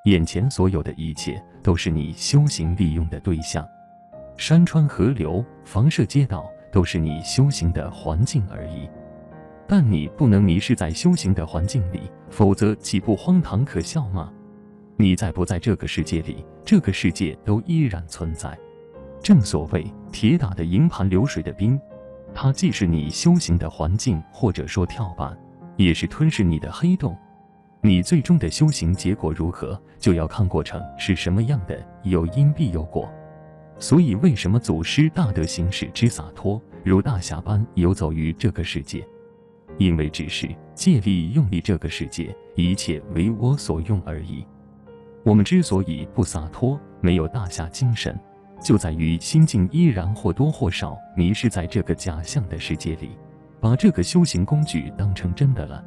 眼前所有的一切都是你修行利用的对象，山川河流、房舍街道都是你修行的环境而已。但你不能迷失在修行的环境里，否则岂不荒唐可笑吗？你在不在这个世界里，这个世界都依然存在。正所谓铁打的营盘流水的兵，它既是你修行的环境，或者说跳板，也是吞噬你的黑洞。你最终的修行结果如何，就要看过程是什么样的，有因必有果。所以为什么祖师大德行事之洒脱，如大侠般游走于这个世界？因为只是借力用力这个世界，一切为我所用而已。我们之所以不洒脱，没有大侠精神，就在于心境依然或多或少迷失在这个假象的世界里，把这个修行工具当成真的了。